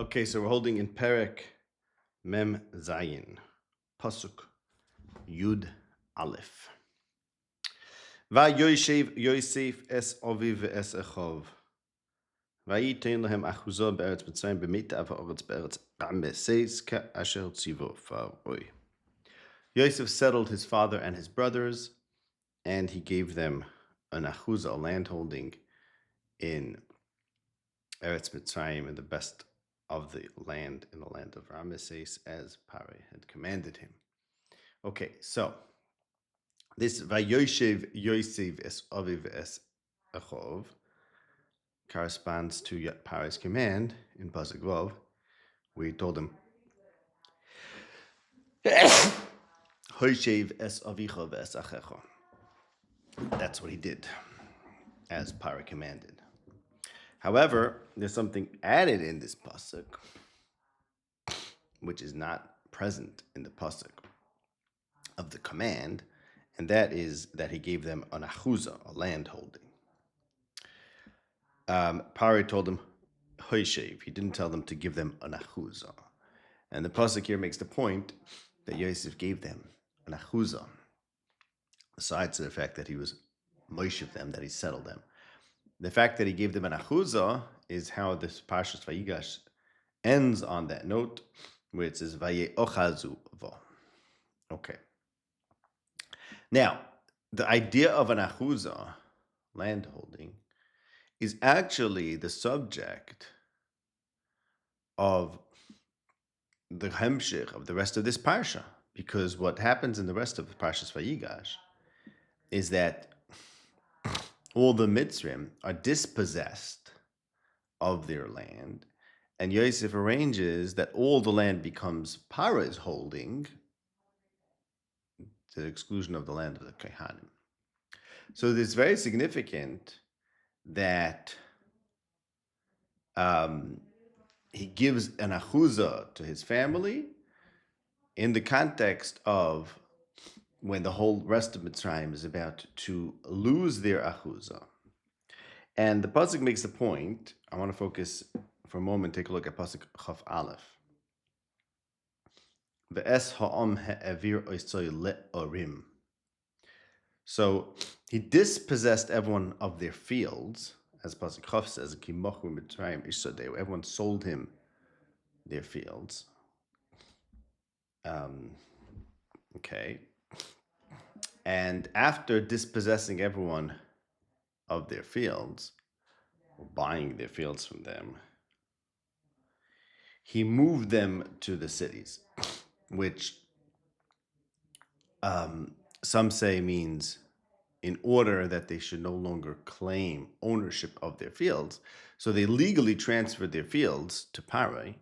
Okay, so we're holding in Perek Mem Zayin, Pasuk Yud Aleph. Vayoshev Yosef es aviv es echov. Vayitein lehem אחוזה בארץ מצרים במיטב הארץ בארץ רמסס כאשר ציווה פרעה. Yosef settled his father and his brothers, and he gave them an אחוזה, a landholding in Eretz Mitzrayim, in the best of the land, in the land of Ramesses, as Pare had commanded him. Okay, so this Vayoshev Yosef es aviv es echov corresponds to Pare's command in Pasuk Vav, where he told him, Hoishev es avicha ve'es achecha. That's what he did, as Pare commanded. However, there's something added in this pasuk, which is not present in the pasuk of the command, and that is that he gave them an אחוזה, a land holding. Pare told them hoishev. He didn't tell them to give them an אחוזה. And the pasuk here makes the point that Yosef gave them an אחוזה, besides the fact that he was moishev them, that he settled them. The fact that he gave them an אחוזה is how this Parshas Vigash ends on that note, where it says Vayeochazu vo. Okay. Now, the idea of an אחוזה, landholding, is actually the subject of the hemshich of the rest of this parsha, because what happens in the rest of the Parshas Vayigash is that all the Mitzrayim are dispossessed of their land, and Yosef arranges that all the land becomes Pare's holding, to the exclusion of the land of the Kohanim. So it's very significant that he gives an אחוזה to his family in the context of when the whole rest of Mitzrayim is about to lose their אחוזה. And the pasuk makes the point. I want to focus for a moment, take a look at pasuk Chaf Aleph. Ve'es ha'am ha'avir oisoi le'orim. So he dispossessed everyone of their fields, as pasuk Chaf says, Ki mochu Mitzrayim ishsadeu. Everyone sold him their fields. Okay. And after dispossessing everyone of their fields, or buying their fields from them, he moved them to the cities, which some say means in order that they should no longer claim ownership of their fields. So they legally transferred their fields to Pare.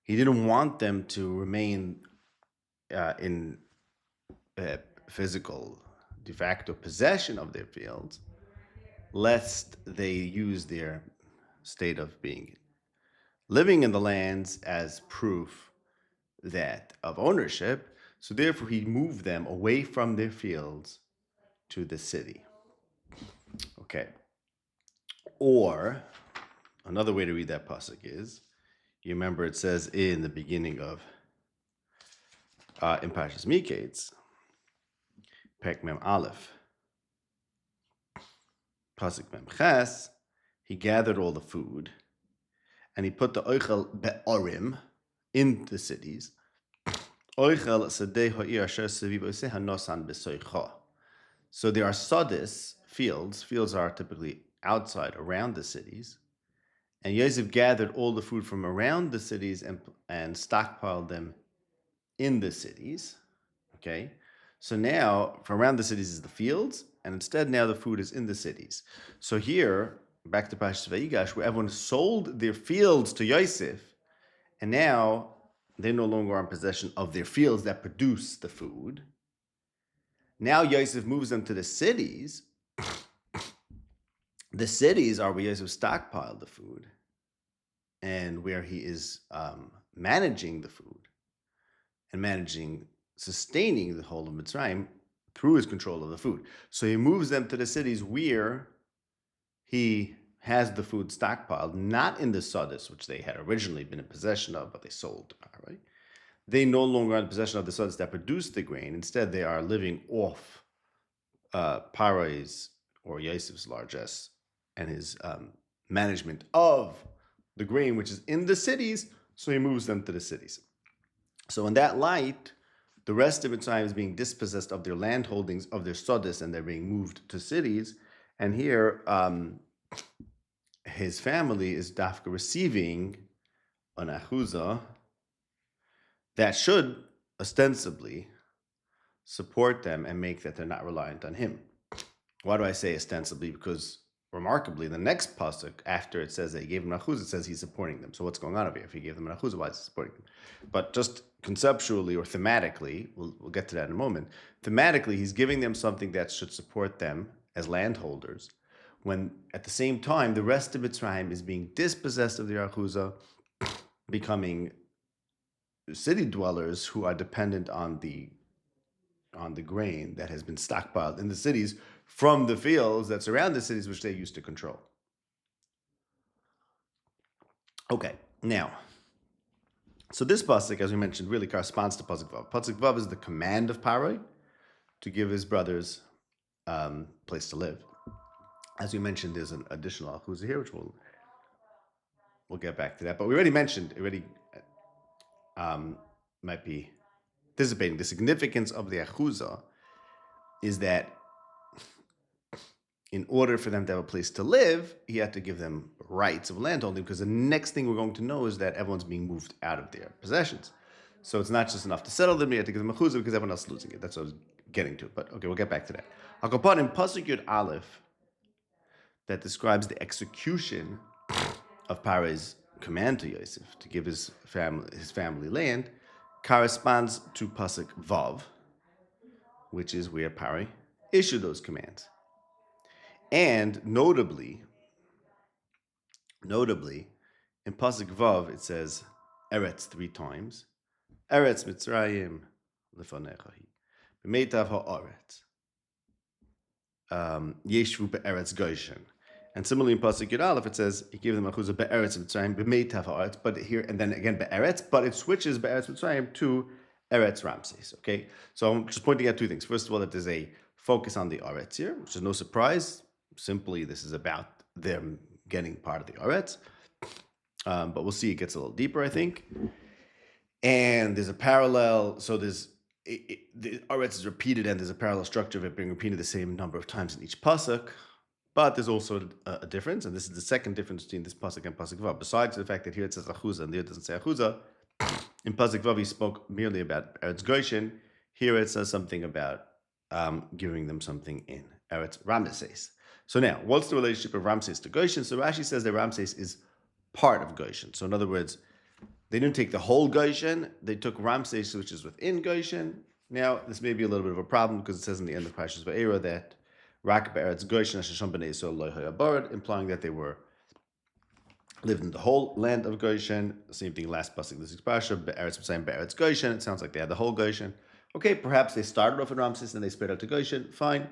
He didn't want them to remain in physical de facto possession of their fields, lest they use their state of being living in the lands as proof that of ownership. So therefore he moved them away from their fields to the city. Okay. Or another way to read that pasuk is, you remember it says in the beginning of in Parshas Miketz, Perek Mem Aleph, pasuk Mem Ches, he gathered all the food and he put the oichel be'orim in the cities. Oichel sadeh ha'ir asher saviv oseh hanosan b'soicha. So there are sadis, fields. Fields are typically outside, around the cities. And Yosef gathered all the food from around the cities and stockpiled them in the cities. Okay? So now, from around the cities is the fields, and instead now the food is in the cities. So here, back to Parshas Vayigash, where everyone sold their fields to Yosef, and now they no longer are in possession of their fields that produce the food. Now Yosef moves them to the cities. The cities are where Yosef stockpiled the food and where he is managing the food and sustaining the whole of Mitzrayim through his control of the food. So he moves them to the cities where he has the food stockpiled, not in the Sodis, which they had originally been in possession of, but they sold to Parai. They no longer are in possession of the Sodis that produce the grain. Instead, they are living off Parai's or Yosef's largesse and his management of the grain, which is in the cities, so he moves them to the cities. So in that light, the rest of Mitzrayim is being dispossessed of their land holdings, of their Sodis, and they're being moved to cities. And here, his family is dafka receiving an Achuzah that should ostensibly support them and make that they're not reliant on him. Why do I say ostensibly? Because remarkably, the next pasuk after it says that he gave them an Achuzah, it says he's supporting them. So what's going on over here? If he gave them an Achuzah, why is he supporting them? But just conceptually or thematically, we'll get to that in a moment. Thematically, he's giving them something that should support them as landholders, when at the same time the rest of Mitzrayim is being dispossessed of the Achuzah, becoming city dwellers who are dependent on the grain that has been stockpiled in the cities from the fields that surround the cities, which they used to control. Okay, now, so this pasuk, as we mentioned, really corresponds to pasuk vav. Pasuk vav is the command of Parai to give his brothers place to live. As we mentioned, there's an additional Achuzah here, which we'll get back to that. But we already mentioned, might be anticipating the significance of the Achuzah is that in order for them to have a place to live, he had to give them rights of landholding, because the next thing we're going to know is that everyone's being moved out of their possessions. So it's not just enough to settle them, you have to give them a chuzah because everyone else is losing it. That's what I was getting to. But okay, we'll get back to that. I'll go in Pasuk Yud Aleph that describes the execution of Parai's command to Yosef to give his family land, corresponds to Pasuk Vav, which is where Parai issued those commands. And notably, in Pasuk Vav, it says Eretz 3 times. Eretz Mitzrayim lefanechahi. B'meitav ha'aretz. Yeshvu be'eretz Goshen. And similarly in Pasuk Yud Aleph, it says he gave them Achuzah be'eretz Mitzrayim b'meitav ha'aretz. But here, and then again be'eretz, but it switches be'eretz Mitzrayim to Eretz Ramses. Okay, so I'm just pointing out 2 things. First of all, that there's a focus on the Aretz here, which is no surprise. Simply, this is about them getting part of the Aretz. But we'll see, it gets a little deeper, I think. And there's a parallel, so the Aretz is repeated, and there's a parallel structure of it being repeated the same number of times in each pasuk. But there's also a difference, and this is the second difference between this pasuk and pasuk Vav. Besides the fact that here it says Achuzah and there it doesn't say Achuzah, in pasuk Vav he spoke merely about Eretz Goshen. Here it says something about giving them something in Eretz Ramses. So now, what's the relationship of Ramses to Goshen? So Rashi says that Ramses is part of Goshen. So in other words, they didn't take the whole Goshen, they took Ramses, which is within Goshen. Now, this may be a little bit of a problem because it says in the end of Parshas Va'era that Rak be'eretz Goshen Hashasham b'nei Yisrael lo hayabared, implying that they lived in the whole land of Goshen. Same thing last pasuk, this is Parsha, be'eretz Mitzrayim be'eretz Goshen. It sounds like they had the whole Goshen. Okay, perhaps they started off in Ramses and they spread out to Goshen. Fine.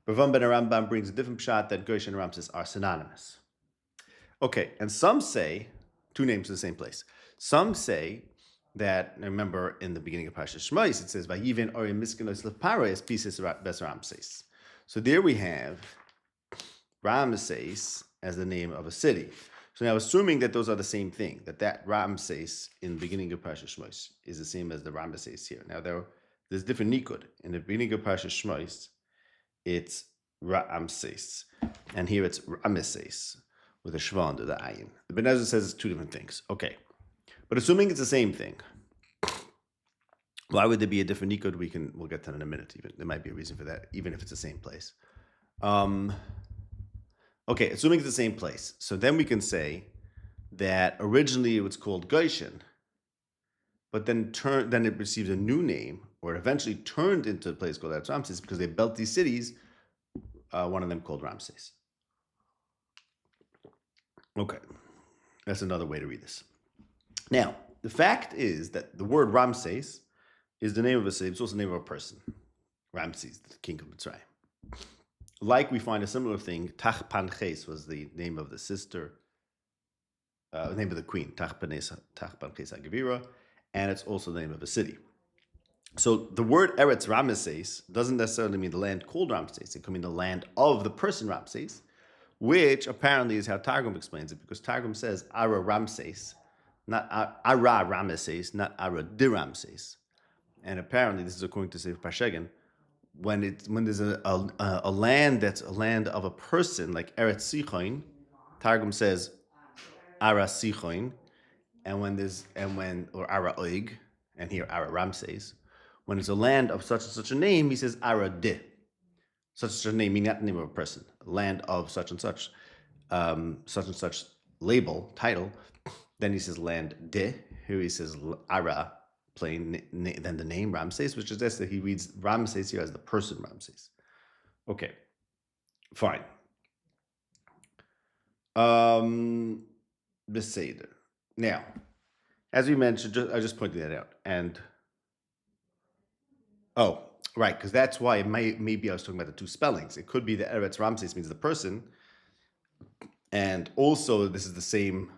Ravam ben Arambam brings a different shot that Goshen and Ramses are synonymous. Okay, and some say, 2 names in the same place. Some say that, remember in the beginning of Parshas Shmos, it says, Vayiven orim miskinos lepares pieces bes Ramses. So there we have Ramses as the name of a city. So now, assuming that those are the same thing, that Ramses in the beginning of Parshas Shmos is the same as the Ramses here. Now, there's different nikud. In the beginning of Parshas Shmos, it's Ramses, and here it's Ramesses with a shvan to the ayin. The Ben Ezra says it's 2 different things. Okay, but assuming it's the same thing, why would there be a different nikud? We'll get to that in a minute. Even there might be a reason for that, even if it's the same place. Okay, assuming it's the same place, so then we can say that originally it was called Goshen, but then it received a new name, or it eventually turned into a place called Ramses because they built these cities. One of them called Ramses. Okay, that's another way to read this. Now, the fact is that the word Ramses is the name of a city. It's also the name of a person, Ramses, the king of Mitzrayim. like we find a similar thing, Tachpanches was the name of the sister, name of the queen, Tachpanches Agavira, and it's also the name of a city. So the word Eretz Ramesses doesn't necessarily mean the land called Ramses. It could mean the land of the person Ramses, which apparently is how Targum explains it, because Targum says Ara Ramses, not Ara Ramesses, not Ara de Ramses. And apparently, this is according to Sefer Pashegan, when there's a land that's a land of a person, like Eretz Sichoin, Targum says Ara Sichoin, or Ara Oig, and here Ara Ramses. When it's a land of such and such a name, he says Ara De. Such a name, meaning not the name of a person, land of such and such label, title. Then he says land De. Here he says Ara, plain, then the name Ramses, which is this, that he reads Ramses here as the person Ramses. Okay, fine. Beseder. Now, as we mentioned, I just pointed that out. And, right, because that's why maybe I was talking about the two spellings. It could be that Eretz Ramses means the person, and also this is the same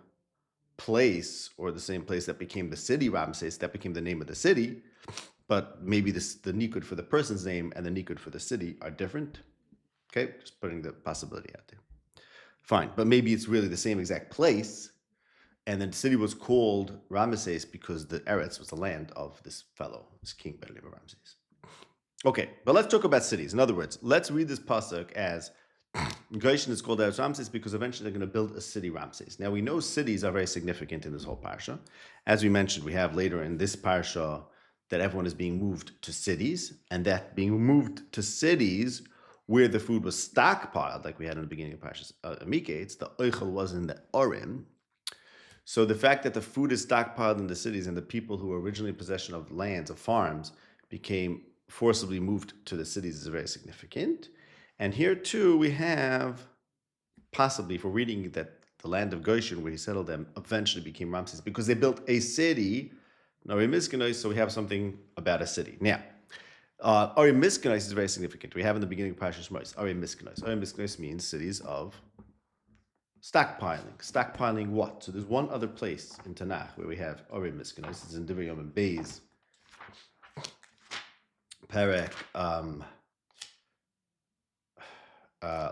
place, or the same place that became the city Ramses, that became the name of the city, but maybe the nikud for the person's name and the nikud for the city are different. Okay, just putting the possibility out there. Fine, but maybe it's really the same exact place, and then the city was called Ramesses because the Eretz was the land of this fellow, this king by the name of Ramses. Okay, but let's talk about cities. In other words, let's read this pasuk as Goshen is called Eretz Ramses because eventually they're going to build a city Ramses. Now we know cities are very significant in this whole parsha. As we mentioned, we have later in this parsha that everyone is being moved to cities, and that being moved to cities where the food was stockpiled, like we had in the beginning of Parshas Miketz, the oichel was in the Orim. So the fact that the food is stockpiled in the cities and the people who were originally in possession of lands, of farms, became forcibly moved to the cities is very significant. And here too we have, possibly, if we're reading that the land of Goshen, where he settled them, eventually became Ramses because they built a city. Now, so we have something about a city. Now, Ari Miskanois is very significant. We have in the beginning of Parshas Shmos, Ari Miskanois. Ari Miskanois means cities of stockpiling. Stockpiling what? So there's one other place in Tanakh where we have Ari Miskanois. It's in Divrei Yomim Beis, Perek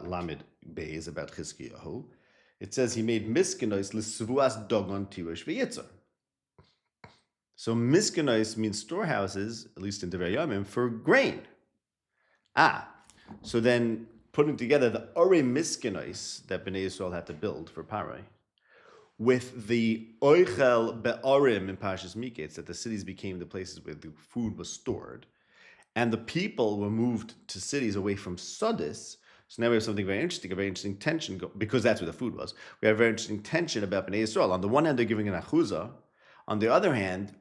Lamed Beis, about Chizkiyahu. It says he made Miskanois l'svuas dogon tirosh v'yitzor. So miskanois means storehouses, at least in Divrei Yomim, for grain. So then putting together the Orei miskanois that Bnei Yisrael had to build for Parai, with the oichel be'orim in Parshas Miketz, that the cities became the places where the food was stored, and the people were moved to cities away from Sodis. So now we have something very interesting, a very interesting tension, because that's where the food was. We have a very interesting tension about Bnei Yisrael. On the one hand, they're giving an Achuzah. On the other hand,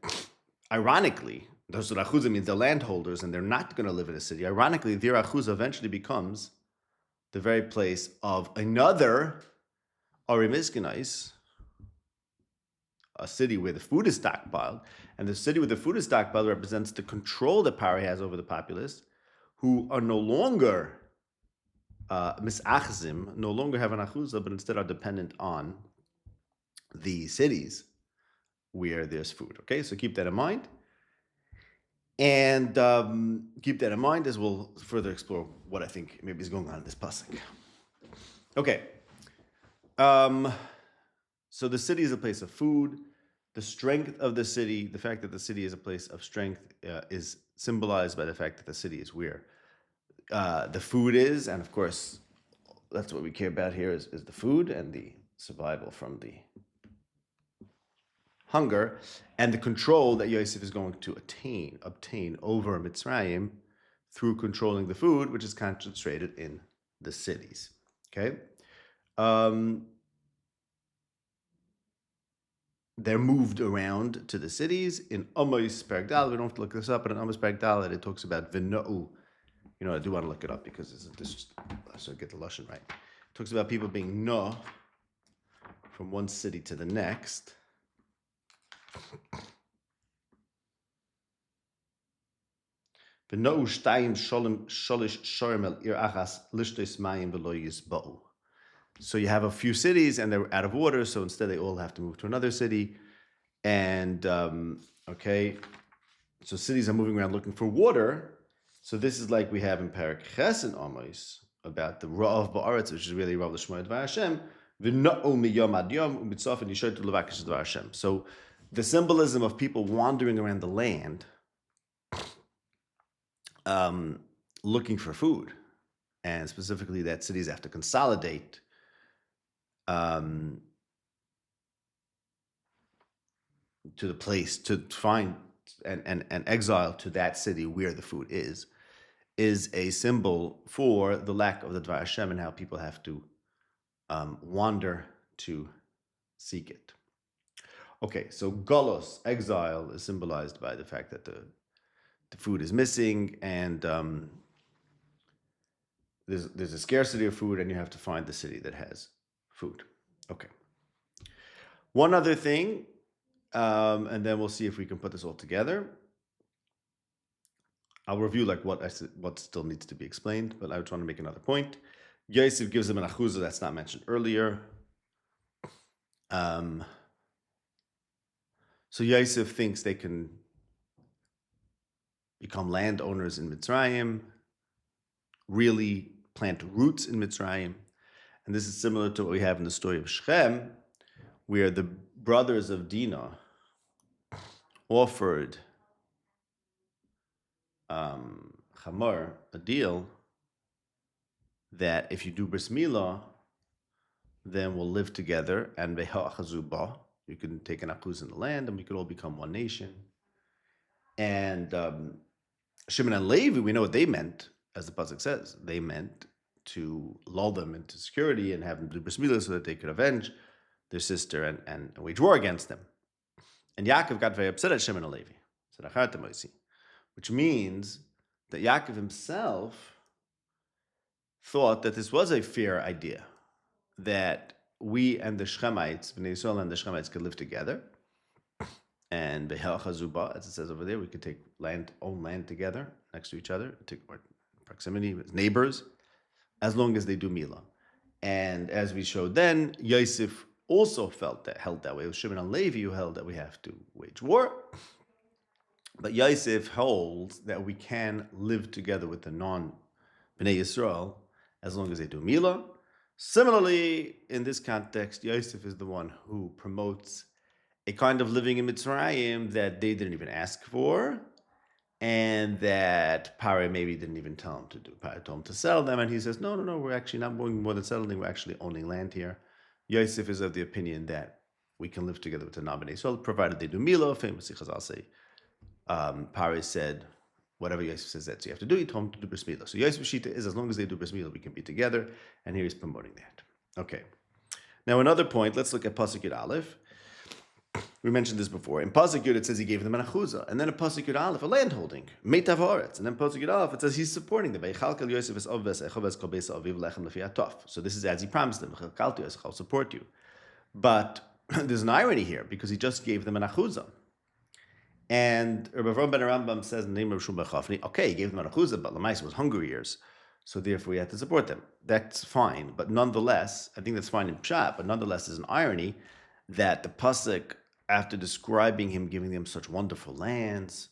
ironically, those Achuzah means they're landholders and they're not going to live in a city. Ironically, their Achuzah eventually becomes the very place of another Orei Miskanois, a city where the food is stockpiled. And the city where the food is stockpiled represents the control that Pari has over the populace, who are no longer misachzim, no longer have an Achuzah, but instead are dependent on the cities where there's food. Okay, so keep that in mind. And keep that in mind as we'll further explore what I think maybe is going on in this pasuk. Okay. So the city is a place of food. The strength of the city, the fact that the city is a place of strength, is symbolized by the fact that the city is where the food is. And of course, that's what we care about here is the food and the survival from the hunger, and the control that Yosef is going to obtain over Mitzrayim through controlling the food, which is concentrated in the cities. Okay? They're moved around to the cities. In Amos Perek Dalet, we don't have to look this up, but in Amos Perek Dalet, it talks about V'no'u. You know, I do want to look it up because this so I get the Lashon right. It talks about people being no from one city to the next. V'no'u shtayim sholish shorim el ir achas lishtos mayim v'lo yisba'u. So you have a few cities and they're out of water, so instead they all have to move to another city. And okay, so cities are moving around looking for water. So this is like we have in Parak Ches and Amos about the Ra'av Ba'aretz, which is really Ra'av L'Shmoy Dvar Hashem. V'no'u miyom ad yom u'mitzofen yishotu levakish Dvar Hashem. So the symbolism of people wandering around the land, looking for food, and specifically that cities have to consolidate to the place to find and exile to that city where the food is a symbol for the lack of the Dvar Hashem and how people have to wander to seek it. Okay, so Golos, exile, is symbolized by the fact that the food is missing and there's a scarcity of food and you have to find the city that has food. Okay. One other thing, and then we'll see if we can put this all together. I'll review like what still needs to be explained, but I just want to make another point. Yosef gives them an Achuzah that's not mentioned earlier. So Yosef thinks they can become landowners in Mitzrayim, really plant roots in Mitzrayim. And this is similar to what we have in the story of Shechem, where the brothers of Dinah offered Hamor a deal that if you do bris milah, then we'll live together, and you can take an achuz in the land, and we could all become one nation. And Shimon and Levi, we know what they meant, as the pasuk says. They meant to lull them into security and have them do bris milah so that they could avenge their sister and wage war against them. And Yaakov got very upset at Shimon and Levi. Said, which means that Yaakov himself thought that this was a fair idea, that we and the Shechemites, Bnei Yisrael and the Shechemites, could live together. And Be'el, as it says over there, we could take own land together next to each other, take proximity with neighbors, as long as they do milah. And as we showed then, Yosef also held that way. It was Shimon and Levi who held that we have to wage war. But Yosef holds that we can live together with the non-Bnei Yisrael as long as they do milah. Similarly, in this context, Yosef is the one who promotes a kind of living in Mitzrayim that they didn't even ask for, and that Pare maybe didn't even tell him to do. Pare told him to sell them, and he says, no, we're actually not doing more than settling, we're actually owning land here. Yosef is of the opinion that we can live together with the non-Bnei Yisrael, provided they do milah. Famously, Chazal say, Pare said, whatever Yosef says that you have to do, he told him to do bris milah. So Yosef's shita is, as long as they do bris milah, we can be together, and here he's promoting that. Okay. Now another point, let's look at Pasuk Yud Aleph. We mentioned this before. In Pasuk Yud, it says he gave them an Achuzah, and then in Pasuk Yud Aleph, a landholding, Meitav Haaretz, and then Pasuk Yud Aleph, it says he's supporting them. So this is as he promised them, I'll support you. But there's an irony here, because he just gave them an Achuzah. And Rabbi Avram ben Rambam says in the name of Shum Bechafni, okay, he gave them an Achuzah, but Lamais was hungry years, so therefore he had to support them. That's fine, but nonetheless, I think that's fine in Pshat, but nonetheless there's an irony that the pasuk, after describing him giving them such wonderful lands,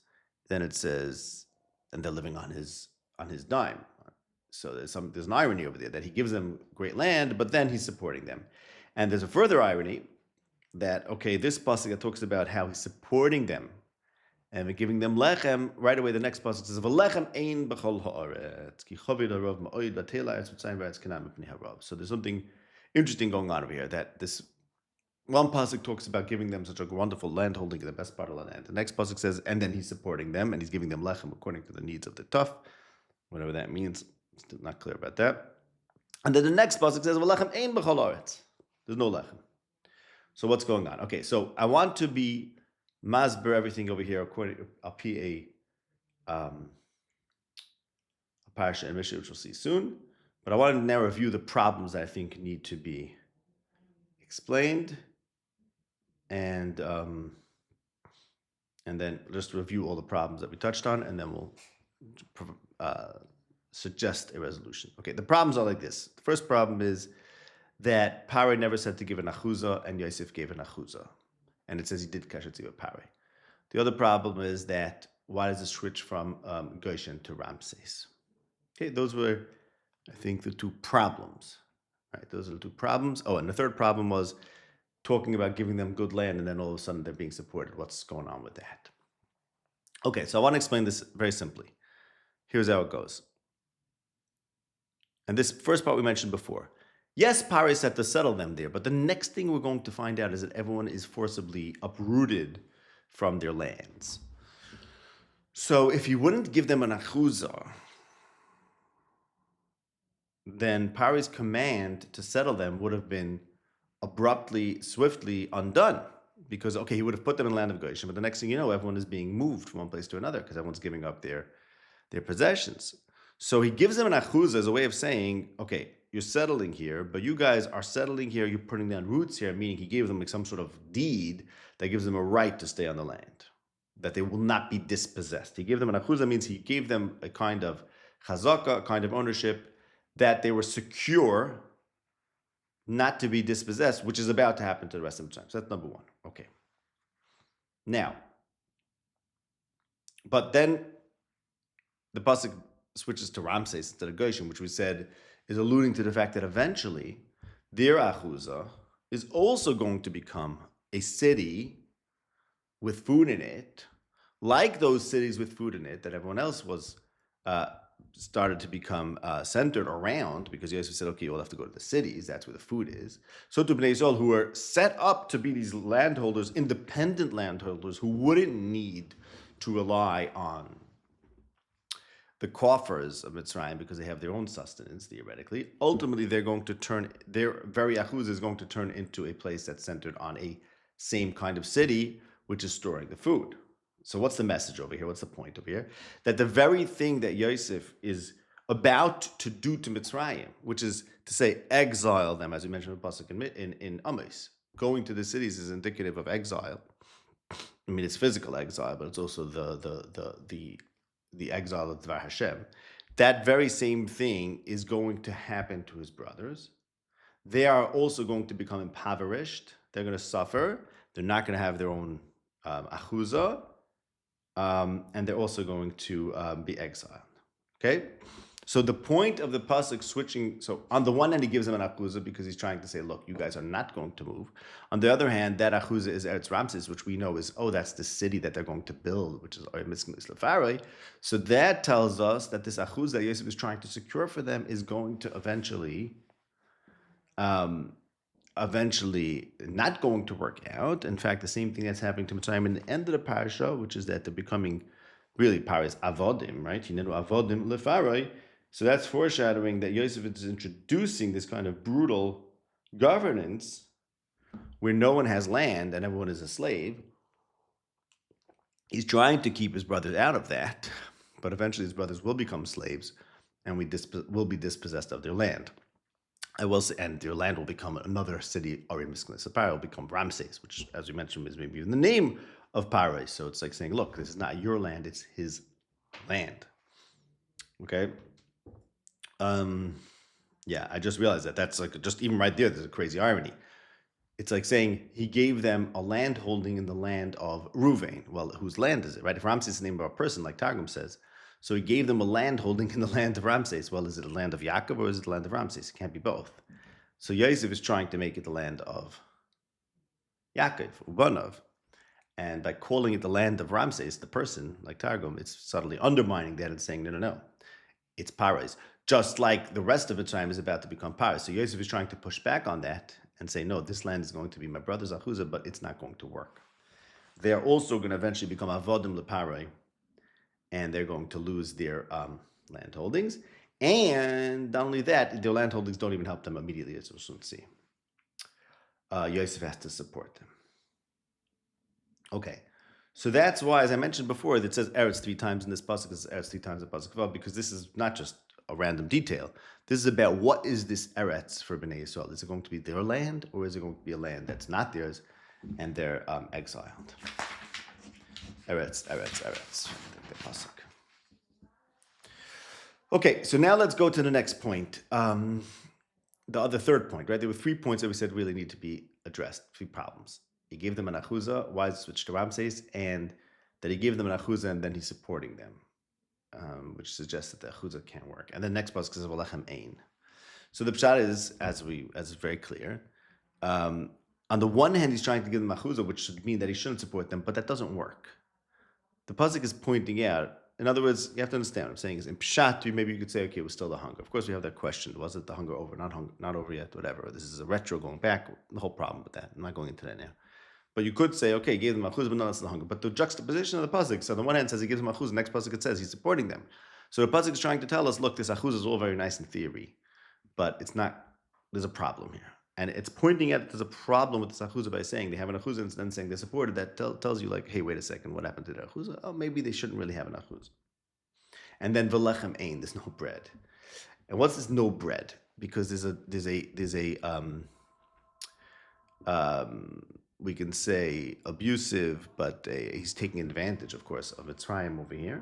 then it says, and they're living on his dime. So there's an irony over there that he gives them great land, but then he's supporting them. And there's a further irony that, okay, this pasuk that talks about how he's supporting them and giving them lechem, right away the next pasuk says, "V'lechem ein b'chol haaretz ki chovid harav ma'od v'tela eretz Mitzrayim v'eretz Canaan mipnei harav." So there's something interesting going on over here, that this one pasuk talks about giving them such a wonderful land holding in the best part of the land. The next pasuk says, and then he's supporting them and he's giving them lechem according to the needs of the tough, whatever that means. Still not clear about that. And then the next pasuk says, "V'lechem ein b'chol haaretz." There's no lechem. So what's going on? Okay, so I want to be masber everything over here according to a parasha and Mishnah, which we'll see soon. But I want to now review the problems that I think need to be explained, and then just review all the problems that we touched on, and then we'll suggest a resolution. Okay, the problems are like this. The first problem is that Pare never said to give an Achuzah, and Yosef gave an Achuzah. And it says he did kasher with Pare. The other problem is that why does it switch from Goshen to Ramses? Okay, those were, I think, the two problems. Right, those are the two problems. Oh, and the third problem was talking about giving them good land, and then all of a sudden they're being supported. What's going on with that? Okay, so I want to explain this very simply. Here's how it goes. And this first part we mentioned before. Yes, Pare said to settle them there, but the next thing we're going to find out is that everyone is forcibly uprooted from their lands. So if you wouldn't give them an Achuzah, then Pare's command to settle them would have been abruptly, swiftly undone. Because, okay, he would have put them in the land of Goshen, but the next thing you know, everyone is being moved from one place to another because everyone's giving up their possessions. So he gives them an Achuzah as a way of saying, okay, you're settling here, but you guys are settling here, you're putting down roots here, meaning he gave them like some sort of deed that gives them a right to stay on the land, that they will not be dispossessed. He gave them an Achuzah, means he gave them a kind of chazaka, a kind of ownership, that they were secure not to be dispossessed, which is about to happen to the rest of the time. So that's number one. Okay. Now, but then the pasuk switches to Ramses instead of Goshen, which we said is alluding to the fact that eventually their Achuzah is also going to become a city with food in it, like those cities with food in it that everyone else was started to become centered around, because Yosef said, okay, you'll have to go to the cities, that's where the food is. So to Bnei Yisrael, who were set up to be these landholders, independent landholders, who wouldn't need to rely on the coffers of Mitzrayim because they have their own sustenance, theoretically. Ultimately, they're going to turn, their very Achuzah is going to turn into a place that's centered on a same kind of city, which is storing the food. So what's the message over here? What's the point over here? That the very thing that Yosef is about to do to Mitzrayim, which is to say exile them, as we mentioned in Pasuk in Amos, going to the cities is indicative of exile. I mean, it's physical exile, but it's also the exile of Dvar Hashem. That very same thing is going to happen to his brothers. They are also going to become impoverished. They're going to suffer. They're not going to have their own Achuzah. And they're also going to be exiled. Okay? So the point of the pasuk switching, so on the one hand, he gives them an Achuzah because he's trying to say, look, you guys are not going to move. On the other hand, that Achuzah is Eretz Ramses, which we know is, oh, that's the city that they're going to build, which is Lafarai. So that tells us that this Achuzah that Yosef is trying to secure for them is going to eventually not going to work out. In fact, the same thing that's happening to Mitzrayim in the end of the parasha, which is that they're becoming really Paris avodim, right? Avodim lefarai. So that's foreshadowing that Yosef is introducing this kind of brutal governance where no one has land and everyone is a slave. He's trying to keep his brothers out of that, but eventually his brothers will become slaves and will be dispossessed of their land. I will say, and their land will become another city, Sapphira will become Ramses, which, as we mentioned, is maybe even the name of Paris. So it's like saying, look, this is not your land, it's his land. Okay? Yeah, I just realized that. That's like, just even right there, there's a crazy irony. It's like saying he gave them a land holding in the land of Ruvain. Well, whose land is it, right? If Ramses is the name of a person, like Targum says, so he gave them a land holding in the land of Ramses. Well, is it the land of Yaakov or is it the land of Ramses? It can't be both. So Yosef is trying to make it the land of Yaakov, Ubanov. And by calling it the land of Ramses, the person, like Targum, it's subtly undermining that and saying, no, it's Paris. Just like the rest of Mitzrayim is about to become Paris. So Yosef is trying to push back on that and say, no, this land is going to be my brother's Achuzah, but it's not going to work. They're also going to eventually become Avodim Leparai, and they're going to lose their land holdings. And not only that, their land holdings don't even help them immediately, as we'll soon see. Yosef has to support them. Okay, so that's why, as I mentioned before, that says Eretz 3 times in this pasuk, is Eretz 3 times in the pasuk, because this is not just a random detail. This is about what is this Eretz for Bnei Yisrael. Is it going to be their land, or is it going to be a land that's not theirs, and they're exiled? Eretz, the pasuk. Okay, so now let's go to the next point. The third point, right? There were 3 points that we said really need to be addressed, 3 problems. He gave them an achuzah, why is it switched to Ramses, and that he gave them an achuzah and then he's supporting them, which suggests that the achuzah can't work. And the next pasuk is V'lechem ein. So the pshat is, as is very clear, on the one hand, he's trying to give them achuzah, which should mean that he shouldn't support them, but that doesn't work. The pasuk is pointing out. In other words, you have to understand what I'm saying is in pshat, maybe you could say, okay, it was still the hunger. Of course, we have that question: was it the hunger over? Not over yet. Whatever. This is a retro going back. The whole problem with that. I'm not going into that now. But you could say, okay, he gave them achuz, but no, that's the hunger. But the juxtaposition of the pasuk. So on the one hand, it says he gives them achuz. The next pasuk it says he's supporting them. So the pasuk is trying to tell us, look, this achuz is all very nice in theory, but it's not. There's a problem here. And it's pointing out that there's a problem with this achuzah by saying they have an achuzah and then saying they're supported. That tells you, like, hey, wait a second, what happened to their achuzah? Oh, maybe they shouldn't really have an achuzah. And then v'lechem ein, there's no bread. And what's this no bread? Because there's a we can say abusive, but he's taking advantage, of course, of Mitzrayim over here,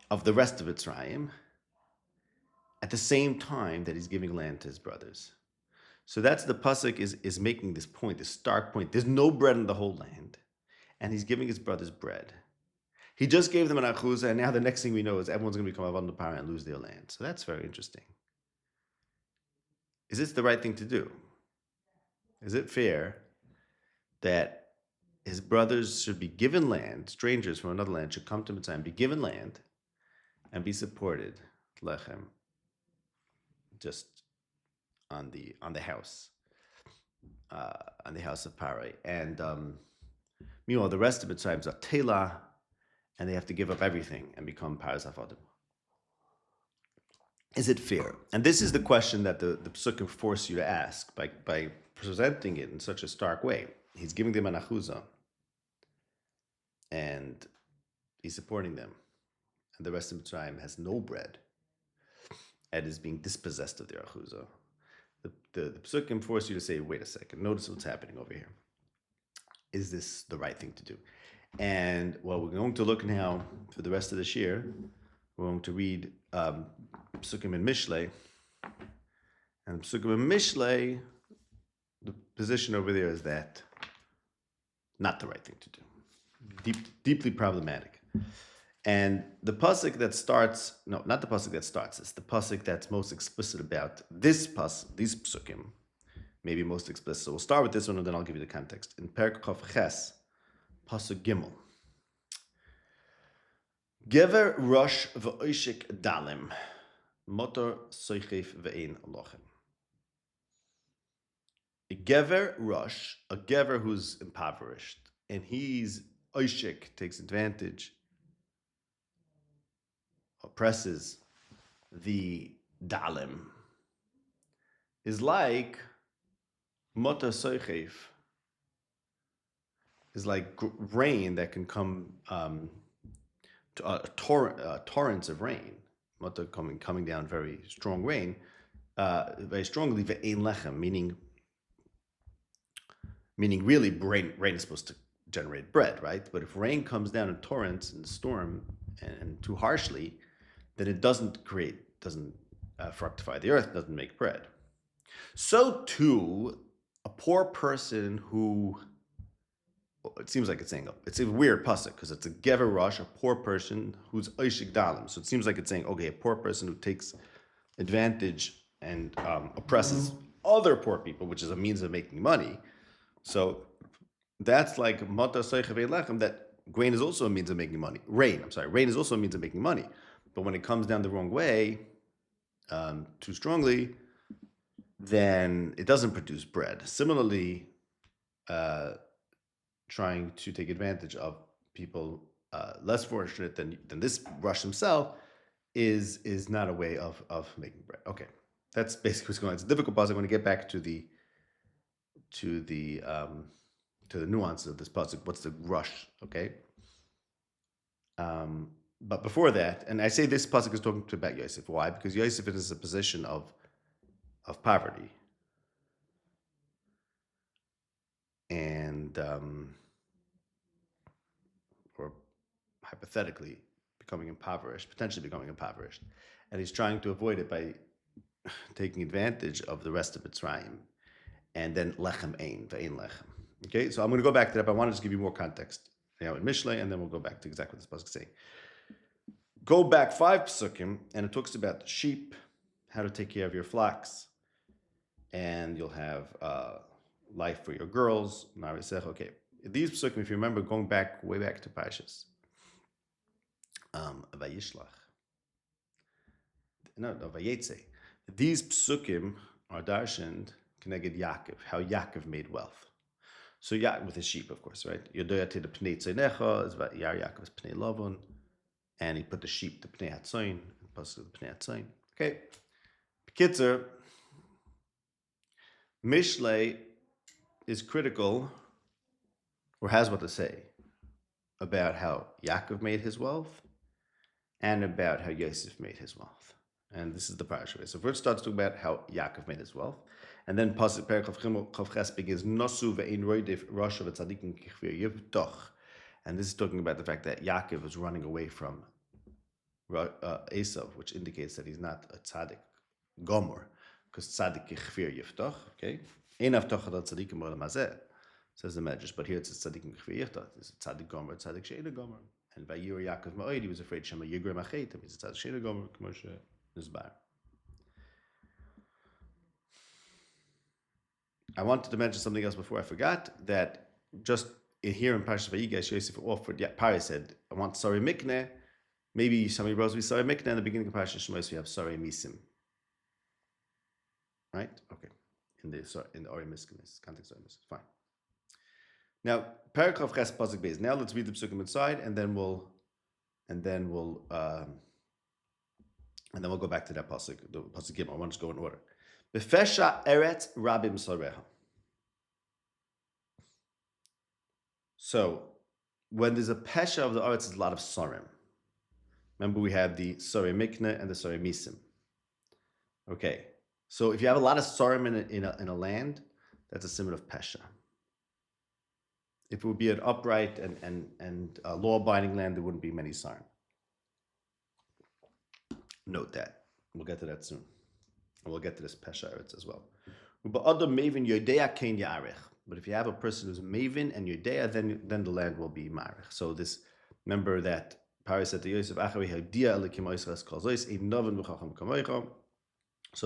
of the rest of Mitzrayim, at the same time that he's giving land to his brothers. So that's the pasuk is making this point, this stark point. There's no bread in the whole land, and he's giving his brothers bread. He just gave them an achuzah, and now the next thing we know is everyone's going to become avon l'para and lose their land. So that's very interesting. Is this the right thing to do? Is it fair that his brothers should be given land, strangers from another land should come to Mitzrayim, be given land, and be supported, lechem, just on the house of Parai, and meanwhile the rest of Mitzrayim are tela, and they have to give up everything and become paras afadim. Is it fair? And this is the question that the psukim force you to ask by presenting it in such a stark way. He's giving them an achuzah, and he's supporting them, and the rest of Mitzrayim has no bread and is being dispossessed of their achuzah. The psukim force you to say, wait a second, notice what's happening over here. Is this the right thing to do? And well, we're going to look now for the rest of this year. We're going to read psukim in Mishlei. And psukim in Mishlei, the position over there is that not the right thing to do. Deeply problematic. And the pasuk that starts, no, not the pasuk that starts, it's the pasuk that's most explicit about these psukim, maybe most explicit. So we'll start with this one and then I'll give you the context. In Perek Chof Ches, pasuk Gimel. Gever rosh v'oishik dalim, motor soichef ve'ein lochem. A gever rosh, a gever who's impoverished, and he's oishik, takes advantage, oppresses the dalim, is like motor soichef, is like rain that can come torrents of rain, motor coming down very strong rain, very strongly ve'ein lechem, meaning really rain is supposed to generate bread, right? But if rain comes down in torrents and storm and too harshly, then it doesn't fructify the earth, doesn't make bread. So too, a poor person who, it seems like it's a weird pasuk because it's a gever rosh, a poor person who's oishik dalim. So it seems like it's saying, okay, a poor person who takes advantage and oppresses other poor people, which is a means of making money. So that's like mata soichev lechem, that grain is also a means of making money. Rain is also a means of making money. But when it comes down the wrong way, too strongly, then it doesn't produce bread. Similarly, trying to take advantage of people less fortunate than this Rush himself is not a way of making bread. Okay, that's basically what's going on. It's a difficult puzzle. I want to get back to the nuances of this puzzle. What's the rush? Okay. But before that, and I say this pasuk is talking about Yosef. Why? Because Yosef is in a position of poverty, and or hypothetically becoming impoverished, potentially becoming impoverished. And he's trying to avoid it by taking advantage of the rest of Mitzrayim. And then lechem ein, ve'ein lechem. Okay, so I'm going to go back to that, but I want to just give you more context now in Mishlei, and then we'll go back to exactly what this pasuk is saying. Go back 5 psukim, and it talks about sheep, how to take care of your flocks, and you'll have life for your girls. Okay, these psukim, if you remember, going back way back to Parshas Vayishlach, no, Vayetze. These psukim are darshaned Keneged Yaakov, how Yaakov made wealth. So Yaakov with his sheep, of course, right? Yodoyate the Pnei Tzonecha is about Yar Yaakov's Pnei Lovon, and he put the sheep to Pnei Hatzoin, the Pnei Hatzoin. Okay. Bekitzer, Mishlei is critical, or has what to say, about how Yaakov made his wealth, and about how Yosef made his wealth. And this is the parasha. So first starts talking about how Yaakov made his wealth, and then pasuk Perek Chav Ches begins Nosu ve'ein roidef rasha v'tzadikim kichvir yivtoch, and this is talking about the fact that Yaakov was running away from Esau, which indicates that he's not a tzaddik gomer, because tzaddik kichvir yivtoch. Okay, ein avtoch ad tzadikim olam hazeh, says the Medrash, but here it's tzaddikim kichvir yivtoch. It's a tzaddik gomer, tzaddik she'ena gomer, and vayir Yaakov ma'od, he was afraid shema yigrem achet, he's a tzaddik she'ena gomer, k'moshe nizbar. I wanted to mention something else before I forgot, that just here in Parshas Vigesh, Yosef offered, Pari said, I want Sari Mikneh. Maybe somebody wrote me Sari Mikneh in the beginning of Parshas Shemos, we have Sari Misim. Right? Okay. In the Ori Miskim, context of Miskim. Fine. Now, Perek Chav Ches Pasuk Beis. Now let's read the Psukim inside, and then we'll go back to that Pasuk, the Pasuk Gimel. I want to go in order. Befesha Eretz Rabim Sareha. So, when there's a pesha of the Eretz, there's a lot of Sarim. Remember, we have the Sari Mikneh and the Sari Misim. Okay, so if you have a lot of Sarim in a land, that's a symbol of pesha. If it would be an upright and law-abiding land, there wouldn't be many Sarim. Note that. We'll get to that soon. And we'll get to this Pesha Eretz as well. But if you have a person who's Mavin and Yodea, then the land will be Marich. So this, remember that Pari said to Yosef, so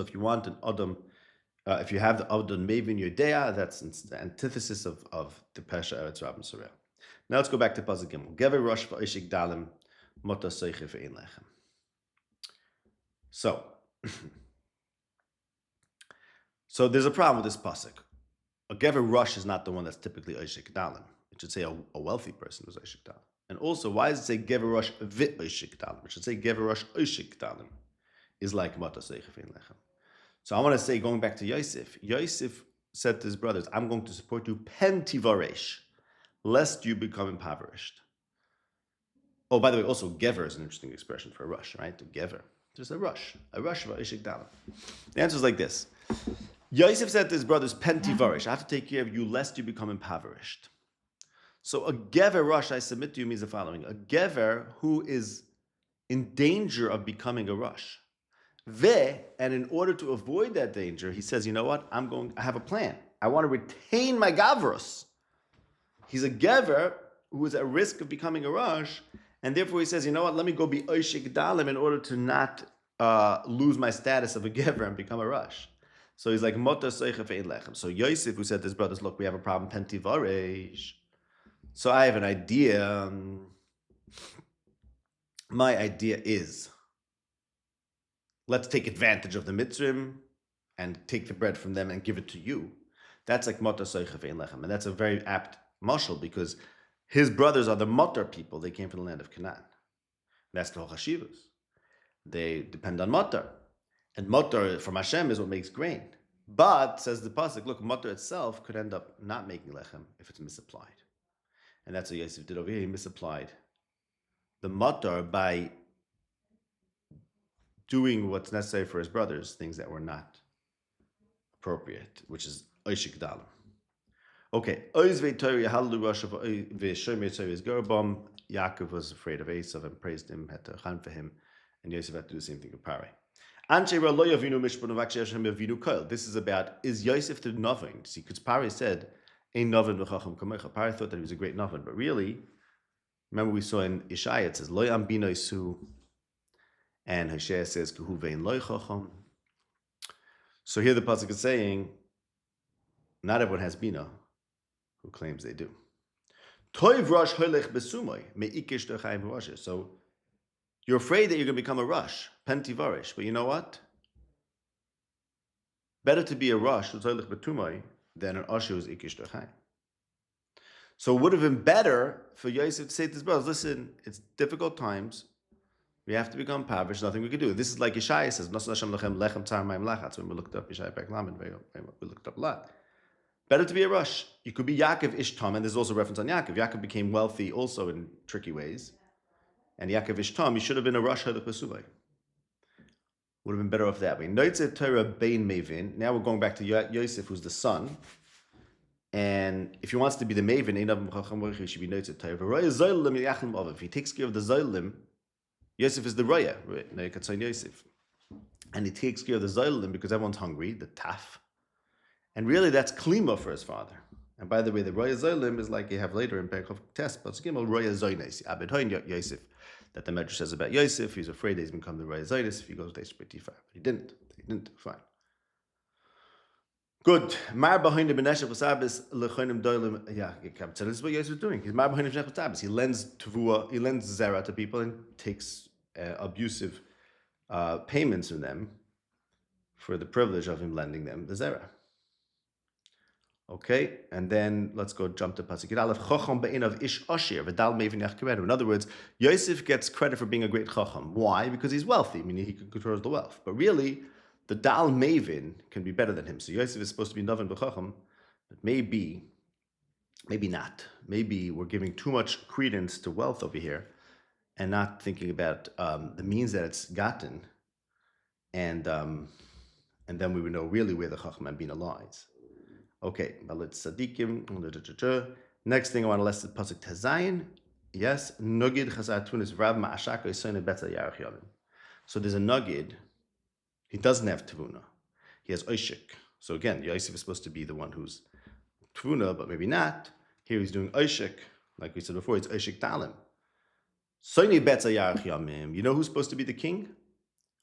if you want an Adam, if you have the Adam Mavin Yodea, that's the antithesis of the Pesha Eretz Rabim Sorel. Now let's go back to Pasuk Gimel. Gever Rosh V'Oshik Dalim Mota Seiche Ve'ein Lechem. So there's a problem with this pasuk. A gever rush is not the one that's typically oishik dalim. It should say a wealthy person who's oishik dalim. And also, why does it say gever rush vit oishik dalim? It should say gever rush oishik dalim is like mata seichavin lechem. So I want to say, going back to Yosef, Yosef said to his brothers, I'm going to support you pen tivaresh, lest you become impoverished. Oh, by the way, also gever is an interesting expression for a rush, right? To gever. There's a rush of oishik dalim. The answer is like this. Yosef said to his brothers, Penti Varish, I have to take care of you lest you become impoverished. So a gever rush, I submit to you, means the following. A gever who is in danger of becoming a rush. And in order to avoid that danger, he says, you know what? I have a plan. I want to retain my gavros. He's a gever who is at risk of becoming a rush, and therefore he says, you know what? Let me go be oishik dalim in order to not lose my status of a gever and become a rush. So he's like, Mota Seicha Ve'ein Lechem. So Yosef, who said to his brothers, look, we have a problem, Penti Varesh. So I have an idea. My idea is, let's take advantage of the Mitzrayim and take the bread from them and give it to you. That's like Mota Seicha Ve'ein Lechem. And that's a very apt mashal because his brothers are the Motar people. They came from the land of Canaan. That's the Hashivus. They depend on Motar. And motor from Hashem is what makes grain. But, says the pasuk, look, motor itself could end up not making lechem if it's misapplied. And that's what Yosef did over here. He misapplied the motor by doing what's necessary for his brothers, things that were not appropriate, which is oishik dalim. Okay. Yaakov was afraid of Esav and praised him, had to chan for him, and Yosef had to do the same thing with Pare. This is about, is Yosef the Novin? See, because Pare said, Ein Novin v'chacham kamecha. Pare thought that he was a great Novin, but really, remember we saw in Ishaya, it says, Lo yam bina isu, and Hosea says, Kehu vein lo chacham. So here the pasuk is saying, not everyone has bina, who claims they do. Toiv rosh holech besumoy meikish dochayim v'roshes. So you're afraid that you're going to become a rush, pentivarish, but you know what? Better to be a rush who's holech betumoy than an usher who's ikish dochayim. So it would have been better for Yosef to say to his brothers, listen, it's difficult times. We have to become pavish, nothing we can do. This is like Yeshaya says, when we looked up Yeshaya Pek Lamed, we looked up a lot. Better to be a rush. You could be Yaakov Ishtam, and there's also a reference on Yaakov. Yaakov became wealthy also in tricky ways. And Yaakov Ishtam, he should have been a rush Hadach Pesubay. Would have been better off that way. Noitze Torah Bein Mevin. Now we're going back to Yosef, who's the son. And if he wants to be the Mevin, he should be Noitze Torah. If he takes care of the Zolim, Yosef is the Raya, Yosef. And he takes care of the Zolim because everyone's hungry, the Taf. And really, that's klima for his father. And by the way, the roya zolim is like you have later in Perikov test, but roya zoines, abedhoin Yosef, that the Medrash says about Yosef. He's afraid he's become the roya zoines if he goes to Eshbetifa. But he didn't. Fine. Good. Mar behind the beneshach v'sabes lechonim doilim. Yeah, this is what Yosef is doing. He's mar behind the beneshach v'sabes. He lends tavua, he lends zera to people and takes abusive payments from them for the privilege of him lending them the zera. Okay, and then let's go jump to pasuk Aleph. Chacham be'inav ish ashir v'dal mevin yachkeredu. In other words, Yosef gets credit for being a great chacham. Why? Because he's wealthy, meaning he controls the wealth. But really, the dal mevin can be better than him. So Yosef is supposed to be novin b'chacham, but maybe not. Maybe we're giving too much credence to wealth over here, and not thinking about the means that it's gotten, and then we would know really where the chacham and bina lies. Okay, let's sadikim. Next thing I want to list is pasuk Tezayin. Yes, nugid chazatun is Rav Ma'ashaka Yisayne Betza Yarach Yavim. So there's a nugid. He doesn't have tavuna. He has oishik. So again, Yosef is supposed to be the one who's tavuna, but maybe not. Here he's doing oishik, like we said before. It's oishik talim. Soyne Betza Yarach Yavim. You know who's supposed to be the king?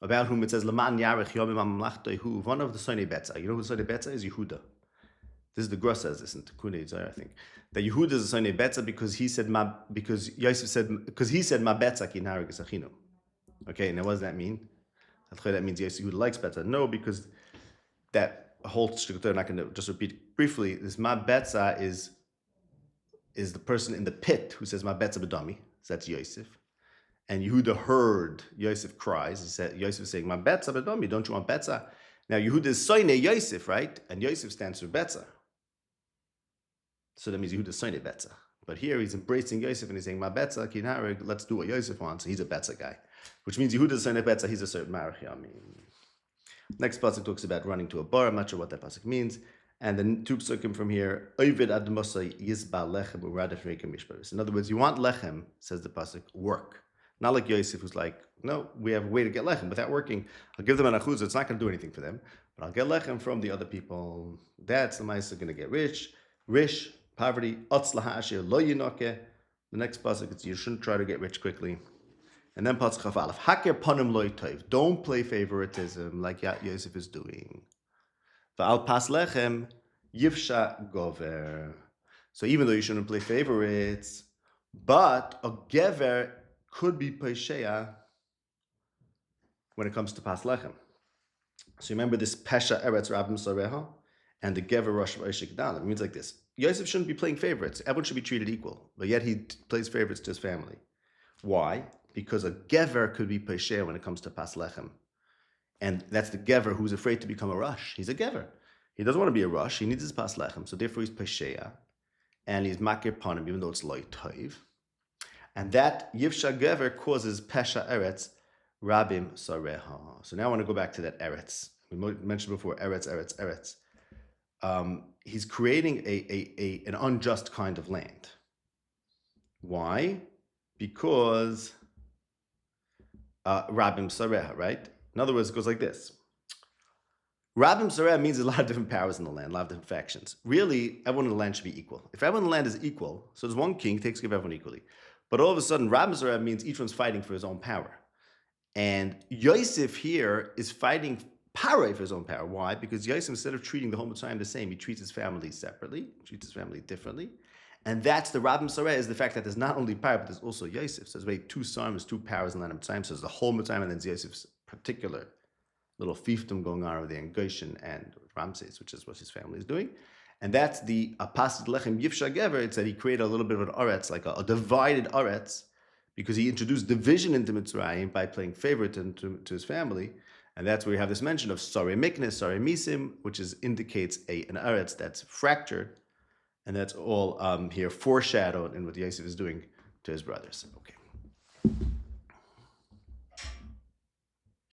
About whom it says Laman Yarach Yavim Amamlachtoihu. One of the Soyne Betza. You know who Soyne Betza is? Yehuda. This is the Gross says this in Tikkun Yitzhar, I think. That Yehuda is a Sonei Betza because he said Ma Betza ki nareg esachinu. Okay, now what does that mean? That means Yehuda likes Betza. No, because that whole shtickut, I'm not going to just repeat briefly. This Ma Betza is the person in the pit who says Ma Betza B'dami. So that's Yosef. And Yehuda heard Yosef cries. He said, Yosef is saying, Ma Betza B'dami, don't you want Betza? Now Yehuda is Sonei Yosef, right? And Yosef stands for Betza. So that means Yehuda is Sonei Betza. But here he's embracing Yosef and he's saying, Ma Betza, ki nareg, let's do what Yosef wants. He's a Betza guy. Which means Yehuda is Sonei Betza, he's a certain Marach Yami. Next pasuk talks about running to a bar. I'm not sure what that pasuk means. And then two psukim from here, Ovid ad Mosai yizba lechem uradef reikem mishparis. In other words, you want lechem, says the pasuk, work. Not like Yosef, who's like, no, we have a way to get lechem. Without working, I'll give them an achuz. It's not going to do anything for them. But I'll get lechem from the other people. That's the mice are going to get rich, poverty. Otzlaha asher lo yinoke. The next pasuk is you shouldn't try to get rich quickly. And then pasuk chaf aleph, haker panim loy toiv. Don't play favoritism like Yosef is doing. Va'al pas lechem yivsha gover. So even though you shouldn't play favorites, but a gever could be pesheya when it comes to pas lechem. So remember this pesha eretz rabim soreha and the gever rosh v'oshik dalim. It means like this: Yosef shouldn't be playing favorites. Everyone should be treated equal, but yet he plays favorites to his family. Why? Because a gever could be pesheya when it comes to pas lechem, and that's the gever who's afraid to become a rush. He's a gever. He doesn't want to be a rush. He needs his pas lechem, so therefore he's pesheya, and he's makir panim, even though it's loy toiv. And that Yivsha Gever causes Pesha Eretz Rabim Sareha. So now I want to go back to that Eretz. We mentioned before Eretz. he's creating an unjust kind of land. Why? Because Rabim Sareha, right? In other words, it goes like this. Rabim Sareha means there's a lot of different powers in the land, a lot of different factions. Really, everyone in the land should be equal. If everyone in the land is equal, so there's one king, takes care of everyone equally. But all of a sudden, Rabim Sareha means each one's fighting for his own power. And Yosef here is fighting power for his own power. Why? Because Yosef, instead of treating the whole Mitzrayim the same, he treats his family separately, treats his family differently. And that's the Rabim Sareha, is the fact that there's not only power, but there's also Yosef. So there's two sons, two powers in the land of Mitzrayim. So there's the whole Mitzrayim, and then Yosef's particular little fiefdom going on over there in Goshen and Ramses, which is what his family is doing. And that's the Apasid Lechem Yifsha Gever. It's that he created a little bit of an Aretz, like a divided Aretz, because he introduced division into Mitzrayim by playing favoritism to his family. And that's where we have this mention of Sarei Miknes, Sarei Misim, which indicates an Aretz that's fractured. And that's all here foreshadowed in what Yosef is doing to his brothers. Okay.